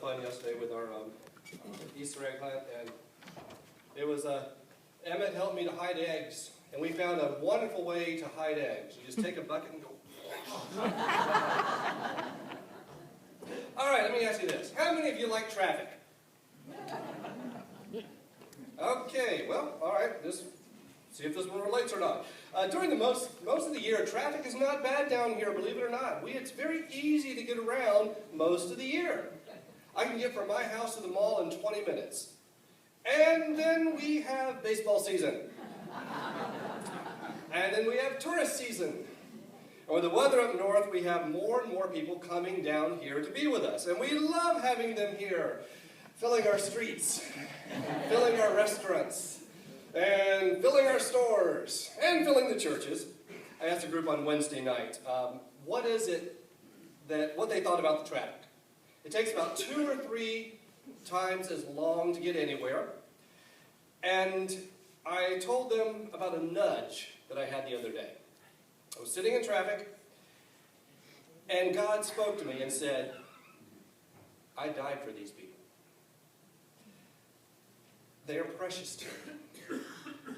fun yesterday with our Easter egg hunt, and it was Emmett helped me to hide eggs, and we found a wonderful way to hide eggs. You just take a bucket and go. All right, let me ask you this: how many of you like traffic? Okay, well, all right. Just see if this one relates or not. During the most of the year, traffic is not bad down here, believe it or not. It's very easy to get around most of the year. I can get from my house to the mall in 20 minutes. And then we have baseball season. And then we have tourist season. And with the weather up north, we have more and more people coming down here to be with us. And we love having them here, filling our streets, filling our restaurants, and filling our stores, and filling the churches. I asked a group on Wednesday night, what they thought about the traffic. It takes about 2 or 3 times as long to get anywhere. And I told them about a nudge that I had the other day. I was sitting in traffic, and God spoke to me and said, I died for these people. They are precious to me.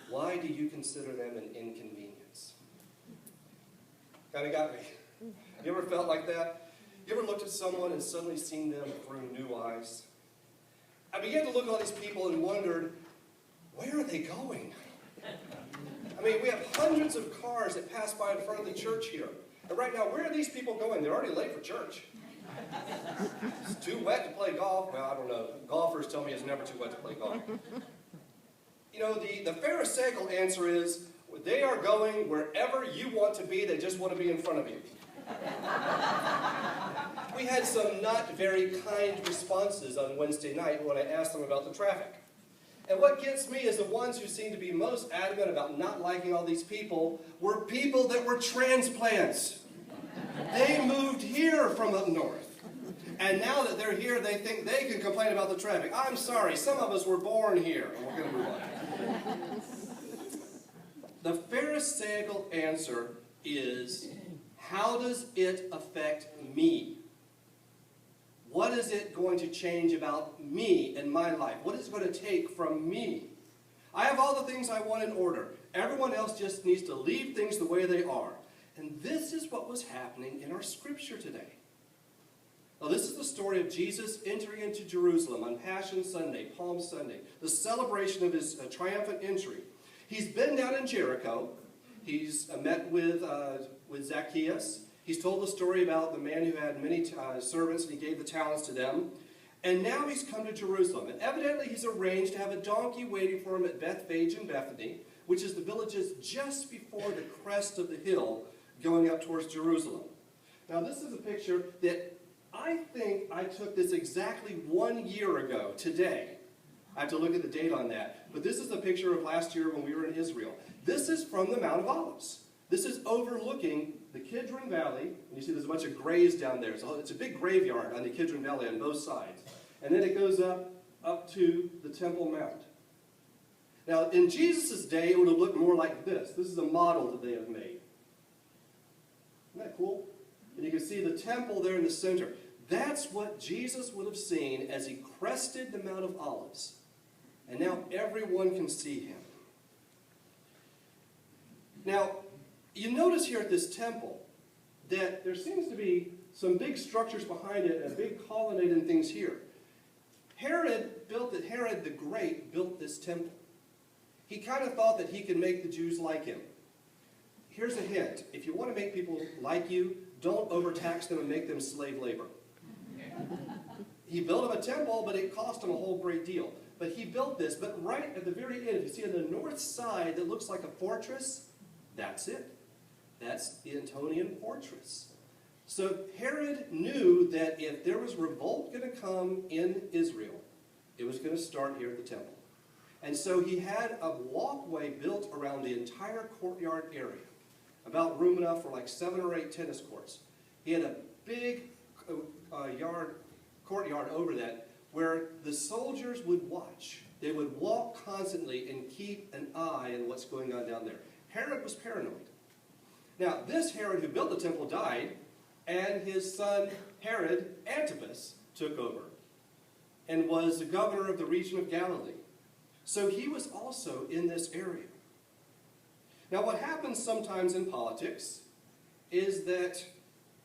Why do you consider them an inconvenience? Kind of got me. You ever felt like that? You ever looked at someone and suddenly seen them through new eyes? I began to look at all these people and wondered, where are they going? I mean, we have hundreds of cars that pass by in front of the church here. And right now, where are these people going? They're already late for church. It's too wet to play golf. Well, I don't know. Golfers tell me it's never too wet to play golf. You know, the Pharisaical answer is, they are going wherever you want to be. They just want to be in front of you. We had some not very kind responses on Wednesday night when I asked them about the traffic. And what gets me is the ones who seem to be most adamant about not liking all these people were people that were transplants. They moved here from up north. And now that they're here, they think they can complain about the traffic. I'm sorry, some of us were born here. And we're going to move on. The Pharisaical answer is, how does it affect me? What is it going to change about me and my life? What is it going to take from me? I have all the things I want in order. Everyone else just needs to leave things the way they are. And this is what was happening in our scripture today. Now, this is the story of Jesus entering into Jerusalem on Passion Sunday, Palm Sunday, the celebration of his triumphant entry. He's been down in Jericho. He's met with Zacchaeus. He's told the story about the man who had many servants, and he gave the talents to them. And now he's come to Jerusalem. And evidently he's arranged to have a donkey waiting for him at Bethphage and Bethany, which is the villages just before the crest of the hill going up towards Jerusalem. Now, this is a picture that I think I took this exactly 1 year ago today. I have to look at the date on that. But this is a picture of last year when we were in Israel. This is from the Mount of Olives. This is overlooking the Kidron Valley. And you see there's a bunch of graves down there. So it's a big graveyard on the Kidron Valley on both sides. And then it goes up to the Temple Mount. Now, in Jesus' day, it would have looked more like this. This is a model that they have made. Isn't that cool? And you can see the temple there in the center. That's what Jesus would have seen as he crested the Mount of Olives. And now everyone can see him. Now, you notice here at this temple that there seems to be some big structures behind it and a big colonnade and things here. Herod the Great built this temple. He kind of thought that he could make the Jews like him. Here's a hint. If you want to make people like you, don't overtax them and make them slave labor. He built him a temple, but it cost him a whole great deal. But he built this, but right at the very end, if you see on the north side that looks like a fortress, that's it. That's the Antonian fortress. So Herod knew that if there was revolt going to come in Israel, it was going to start here at the temple. And so he had a walkway built around the entire courtyard area, about room enough for like 7 or 8 tennis courts. He had a big courtyard over that where the soldiers would watch. They would walk constantly and keep an eye on what's going on down there. Herod was paranoid. Now, this Herod who built the temple died, and his son Herod Antipas took over. and was the governor of the region of Galilee. So he was also in this area. Now what happens sometimes in politics is that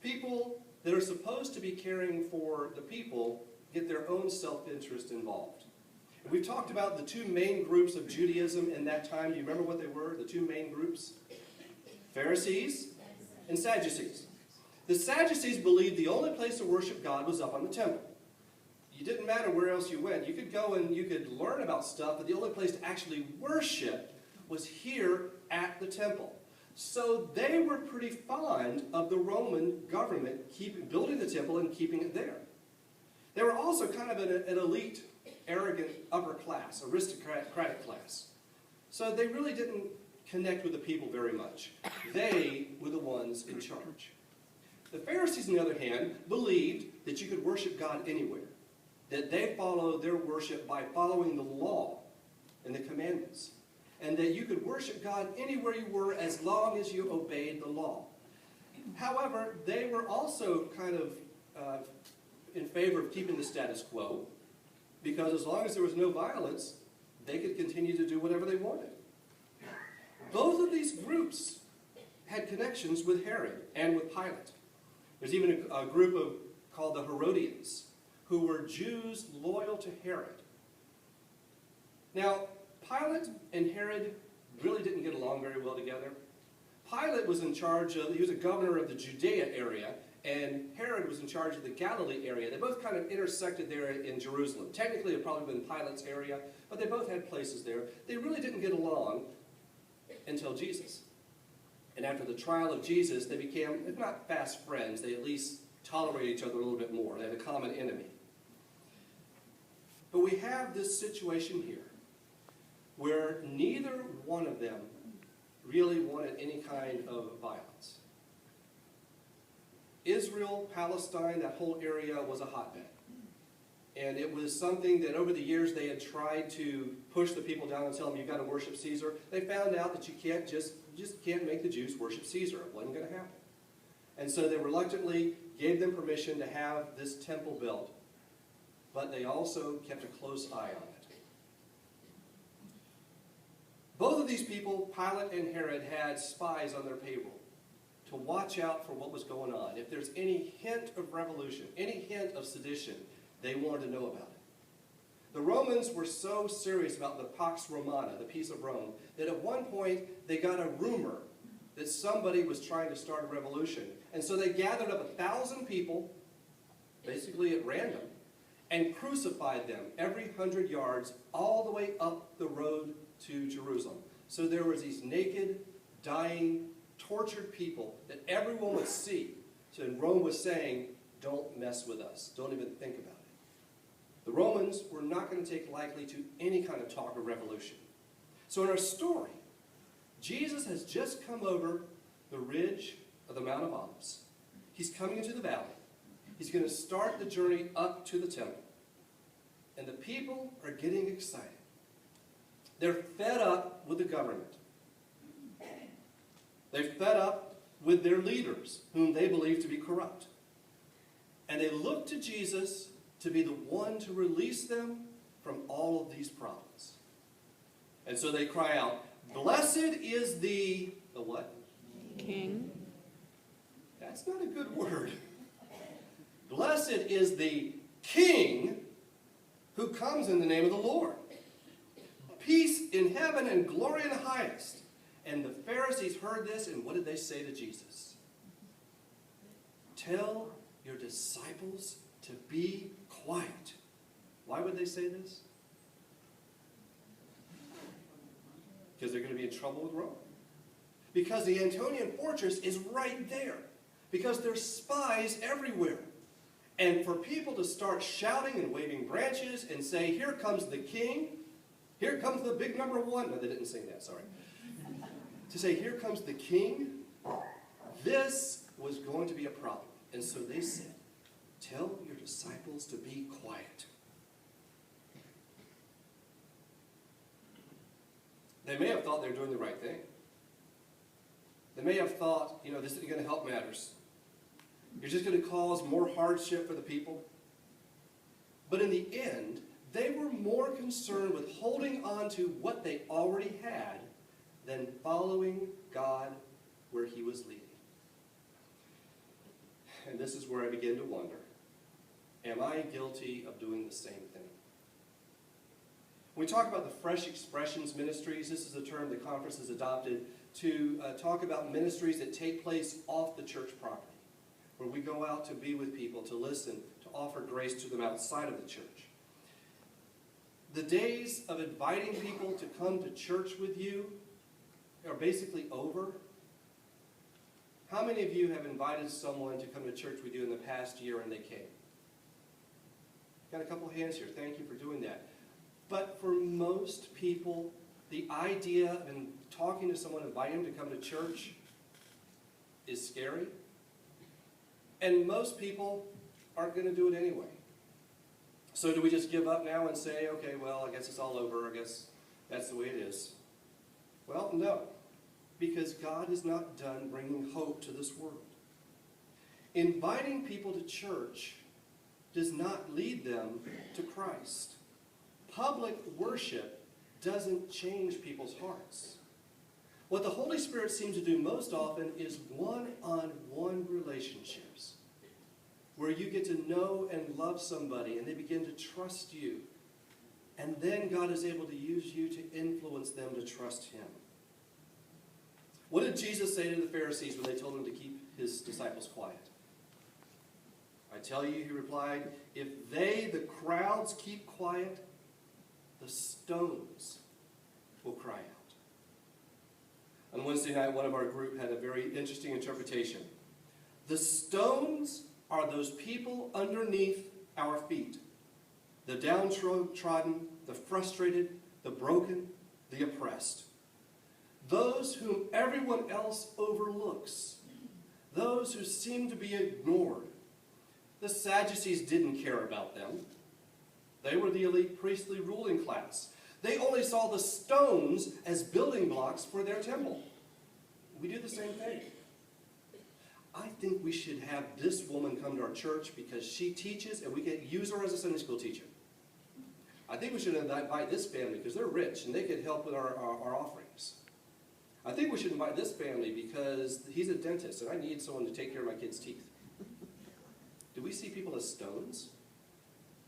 people that are supposed to be caring for the people get their own self-interest involved. And we've talked about the two main groups of Judaism in that time. Do you remember what they were, the two main groups? Pharisees and Sadducees. The Sadducees believed the only place to worship God was up on the temple. It didn't matter where else you went. You could go and you could learn about stuff, but the only place to actually worship was here at the temple. So they were pretty fond of the Roman government building the temple and keeping it there. They were also kind of an elite, arrogant, upper class, aristocratic class. So they really didn't connect with the people very much. They were the ones in charge. The Pharisees, on the other hand, believed that you could worship God anywhere, that they followed their worship by following the law and the commandments, and that you could worship God anywhere you were as long as you obeyed the law. However, they were also kind of in favor of keeping the status quo, because as long as there was no violence, they could continue to do whatever they wanted. Both of these groups had connections with Herod and with Pilate. There's even a group called the Herodians, who were Jews loyal to Herod. Now, Pilate and Herod really didn't get along very well together. Pilate was in charge of, he was a governor of the Judea area, and Herod was in charge of the Galilee area. They both kind of intersected there in Jerusalem. Technically, it would probably been Pilate's area, but they both had places there. They really didn't get along until Jesus. And after the trial of Jesus, they became, if not fast friends, they at least tolerated each other a little bit more. They had a common enemy. But we have this situation here where neither one of them really wanted any kind of violence. Israel, Palestine, that whole area was a hotbed. And it was something that over the years they had tried to push the people down and tell them, you've got to worship Caesar. They found out that you just can't make the Jews worship Caesar. It wasn't going to happen. And so they reluctantly gave them permission to have this temple built. But they also kept a close eye on it. Both of these people, Pilate and Herod, had spies on their payroll to watch out for what was going on. If there's any hint of revolution, any hint of sedition, they wanted to know about it. The Romans were so serious about the Pax Romana, the peace of Rome, that at one point they got a rumor that somebody was trying to start a revolution. And so they gathered up 1,000 people, basically at random, and crucified them every 100 yards all the way up the road to Jerusalem. So there was these naked, dying, tortured people that everyone would see. So Rome was saying, don't mess with us. Don't even think about it. The Romans were not going to take lightly to any kind of talk of revolution. So in our story, Jesus has just come over the ridge of the Mount of Olives. He's coming into the valley. He's going to start the journey up to the temple. And the people are getting excited. They're fed up with the government. They're fed up with their leaders, whom they believe to be corrupt. And they look to Jesus to be the one to release them from all of these problems. And so they cry out, blessed is the what? King. That's not a good word. Blessed is the King who comes in the name of the Lord. Peace in heaven and glory in the highest. And the Pharisees heard this, and what did they say to Jesus? Tell your disciples to be quiet. Why would they say this? Because they're going to be in trouble with Rome. Because the Antonian fortress is right there. Because there's spies everywhere. And for people to start shouting and waving branches and say, here comes the king, here comes the big number one. No, they didn't sing that, sorry. To say, here comes the king, this was going to be a problem. And so they said, tell your disciples to be quiet. They may have thought they were doing the right thing. They may have thought, this isn't going to help matters. You're just going to cause more hardship for the people. But in the end, they were more concerned with holding on to what they already had than following God where he was leading. And this is where I begin to wonder, am I guilty of doing the same thing? When we talk about the Fresh Expressions ministries, this is a term the conference has adopted to talk about ministries that take place off the church property, where we go out to be with people, to listen, to offer grace to them outside of the church. The days of inviting people to come to church with you are basically over. How many of you have invited someone to come to church with you in the past year and they came? Got a couple of hands here. Thank you for doing that. But for most people, the idea of talking to someone, inviting them to come to church is scary. And most people aren't going to do it anyway. So do we just give up now and say, okay, well, I guess it's all over. I guess that's the way it is. Well, no. Because God is not done bringing hope to this world. Inviting people to church does not lead them to Christ. Public worship doesn't change people's hearts. What the Holy Spirit seems to do most often is one-on-one relationships, where you get to know and love somebody and they begin to trust you. And then God is able to use you to influence them to trust him. What did Jesus say to the Pharisees when they told him to keep his disciples quiet? I tell you, he replied, if they, the crowds, keep quiet, the stones will cry out. On Wednesday night, one of our group had a very interesting interpretation. The stones are those people underneath our feet. The downtrodden, the frustrated, the broken, the oppressed. Those whom everyone else overlooks. Those who seem to be ignored. The Sadducees didn't care about them. They were the elite priestly ruling class. They only saw the stones as building blocks for their temple. We do the same thing. I think we should have this woman come to our church because she teaches and we can use her as a Sunday school teacher. I think we should invite this family because they're rich and they could help with our offerings. I think we should invite this family because he's a dentist and I need someone to take care of my kids' teeth. Do we see people as stones?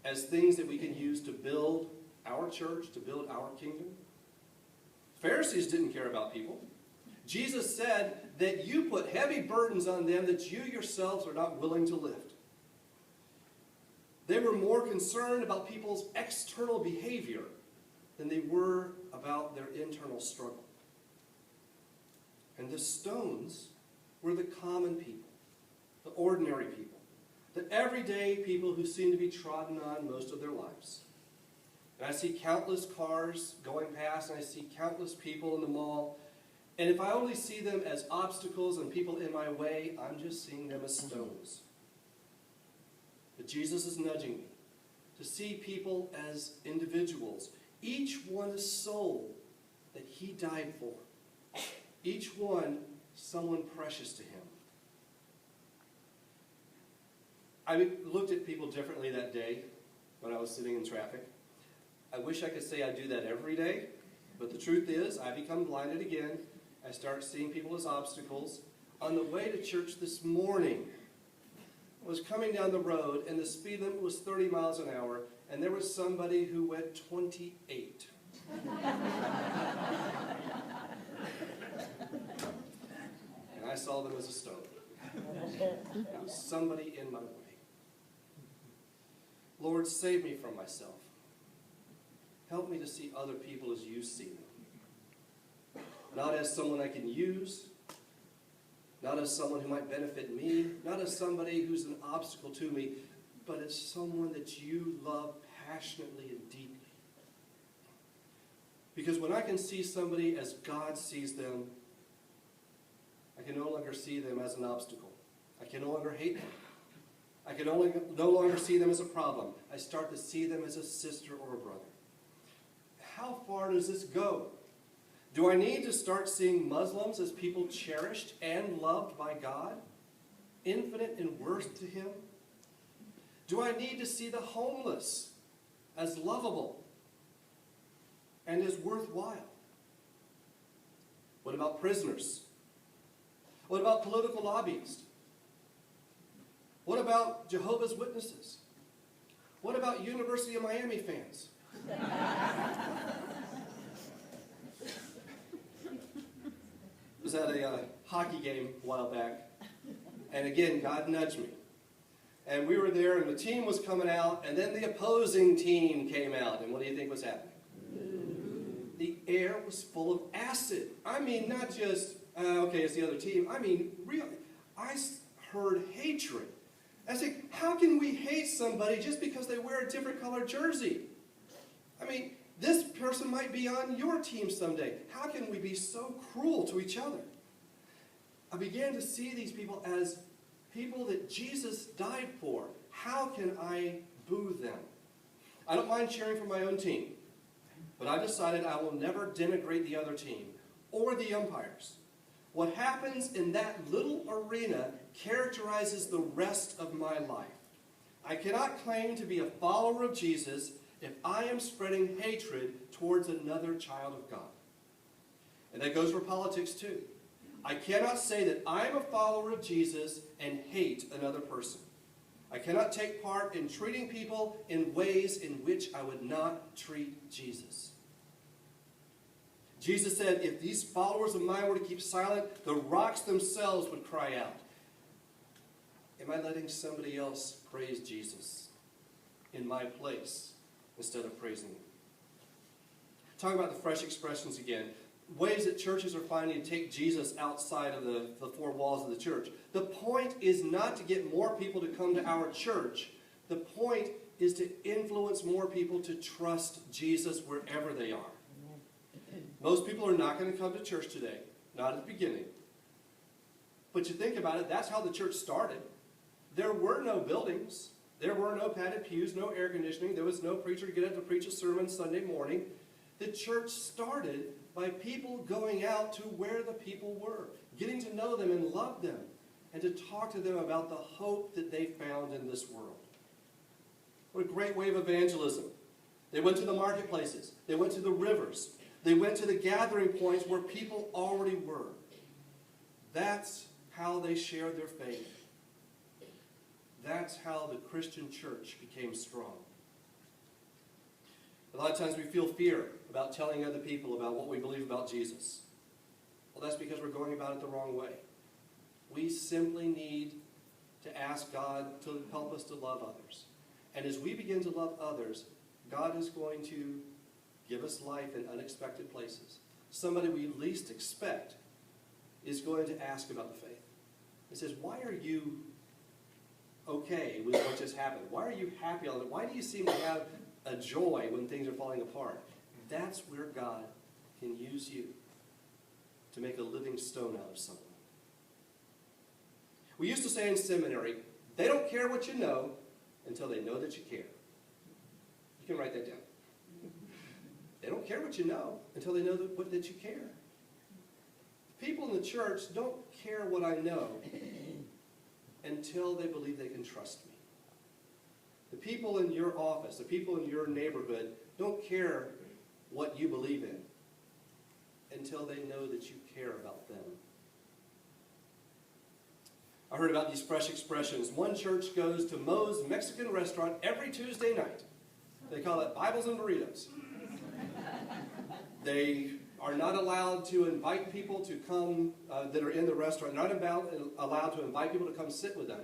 As things that we can use to build our church, to build our kingdom? Pharisees didn't care about people. Jesus said that you put heavy burdens on them that you yourselves are not willing to lift. They were more concerned about people's external behavior than they were about their internal struggle. And the stones were the common people, the ordinary people, the everyday people who seem to be trodden on most of their lives. And I see countless cars going past, and I see countless people in the mall. And if I only see them as obstacles and people in my way, I'm just seeing them as stones. But Jesus is nudging me to see people as individuals, each one a soul that he died for, each one someone precious to him. I looked at people differently that day when I was sitting in traffic. I wish I could say I do that every day, but the truth is I become blinded again. I start seeing people as obstacles. On the way to church this morning, I was coming down the road and the speed limit was 30 miles an hour and there was somebody who went 28. And I saw them as a stone. It was somebody in my way. Lord, save me from myself. Help me to see other people as you see them. Not as someone I can use, not as someone who might benefit me, not as somebody who's an obstacle to me, but as someone that you love passionately and deeply. Because when I can see somebody as God sees them, I can no longer see them as an obstacle. I can no longer hate them. I can no longer see them as a problem. I start to see them as a sister or a brother. How far does this go? Do I need to start seeing Muslims as people cherished and loved by God, infinite in worth to him? Do I need to see the homeless as lovable and as worthwhile? What about prisoners? What about political lobbyists? What about Jehovah's Witnesses? What about University of Miami fans? I was at a hockey game a while back, and again, God nudged me. And we were there, and the team was coming out, and then the opposing team came out, and what do you think was happening? The air was full of acid. I mean, not just, okay, it's the other team. I mean, really, I heard hatred. I said, how can we hate somebody just because they wear a different colored jersey? I mean, this person might be on your team someday. How can we be so cruel to each other? I began to see these people as people that Jesus died for. How can I boo them? I don't mind cheering for my own team, but I decided I will never denigrate the other team or the umpires. What happens in that little arena characterizes the rest of my life. I cannot claim to be a follower of Jesus if I am spreading hatred towards another child of God. And that goes for politics too. I cannot say that I am a follower of Jesus and hate another person. I cannot take part in treating people in ways in which I would not treat Jesus. Jesus said, if these followers of mine were to keep silent, the rocks themselves would cry out. Am I letting somebody else praise Jesus in my place instead of praising him? Talking about the fresh expressions again. Ways that churches are finding to take Jesus outside of the four walls of the church. The point is not to get more people to come to our church. The point is to influence more people to trust Jesus wherever they are. Most people are not going to come to church today, not at the beginning. But you think about it, that's how the church started. There were no buildings. There were no padded pews, no air conditioning. There was no preacher to get up to preach a sermon Sunday morning. The church started by people going out to where the people were, getting to know them and love them, and to talk to them about the hope that they found in this world. What a great way of evangelism. They went to the marketplaces. They went to the rivers. They went to the gathering points where people already were. That's how they shared their faith. That's how the Christian church became strong. A lot of times we feel fear about telling other people about what we believe about Jesus. Well, that's because we're going about it the wrong way. We simply need to ask God to help us to love others. And as we begin to love others, God is going to give us life in unexpected places. Somebody we least expect is going to ask about the faith. It says, why are you okay with what just happened? Why are you happy on it? Why do you seem to have a joy when things are falling apart? That's where God can use you to make a living stone out of someone. We used to say in seminary, they don't care what you know until they know that you care. You can write that down. They don't care what you know until they know that you care. People in the church don't care what I know until they believe they can trust me. The people in your office, the people in your neighborhood don't care what you believe in until they know that you care about them. I heard about these fresh expressions. One church goes to Moe's Mexican restaurant every Tuesday night. They call it Bibles and Burritos. They are not allowed to invite people to come that are in the restaurant, not allowed to invite people to come sit with them.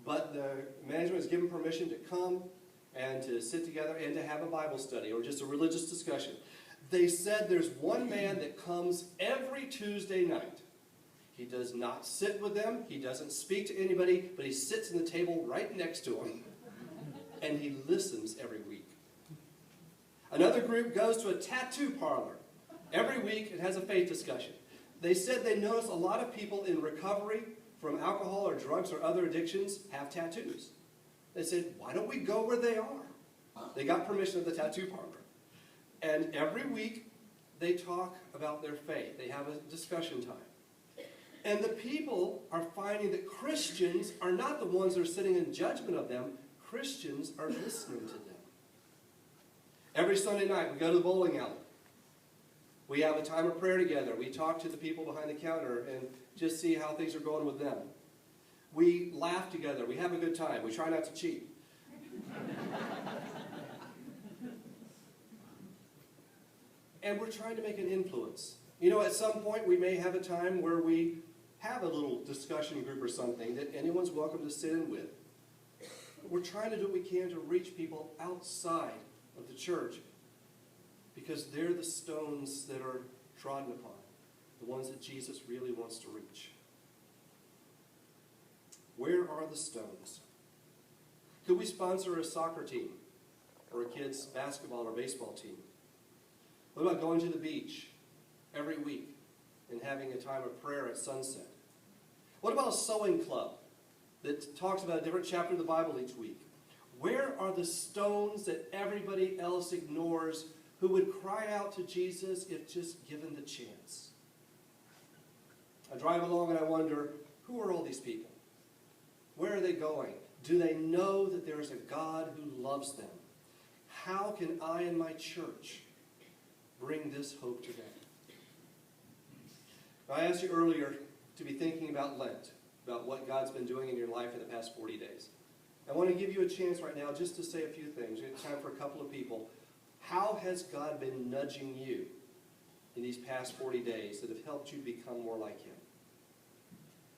But the management has given permission to come and to sit together and to have a Bible study or just a religious discussion. They said there's one man that comes every Tuesday night. He does not sit with them. He doesn't speak to anybody, but he sits in the table right next to them. And he listens every week. Another group goes to a tattoo parlor. Every week it has a faith discussion. They said they notice a lot of people in recovery from alcohol or drugs or other addictions have tattoos. They said, why don't we go where they are? They got permission at the tattoo parlor. And every week they talk about their faith. They have a discussion time. And the people are finding that Christians are not the ones that are sitting in judgment of them. Christians are listening to them. Every Sunday night, we go to the bowling alley. We have a time of prayer together. We talk to the people behind the counter and just see how things are going with them. We laugh together. We have a good time. We try not to cheat. And we're trying to make an influence. You know, at some point we may have a time where we have a little discussion group or something that anyone's welcome to sit in with. But we're trying to do what we can to reach people outside of the church, because they're the stones that are trodden upon, the ones that Jesus really wants to reach. Where are the stones? Could we sponsor a soccer team or a kids' basketball or baseball team? What about going to the beach every week and having a time of prayer at sunset? What about a sewing club that talks about a different chapter of the Bible each week? Where are the stones that everybody else ignores, who would cry out to Jesus if just given the chance? I drive along and I wonder, who are all these people? Where are they going? Do they know that there is a God who loves them? How can I and my church bring this hope to them? I asked you earlier to be thinking about Lent, about what God's been doing in your life in the past 40 days. I want to give you a chance right now just to say a few things. It's time for a couple of people. How has God been nudging you in these past 40 days that have helped you become more like Him?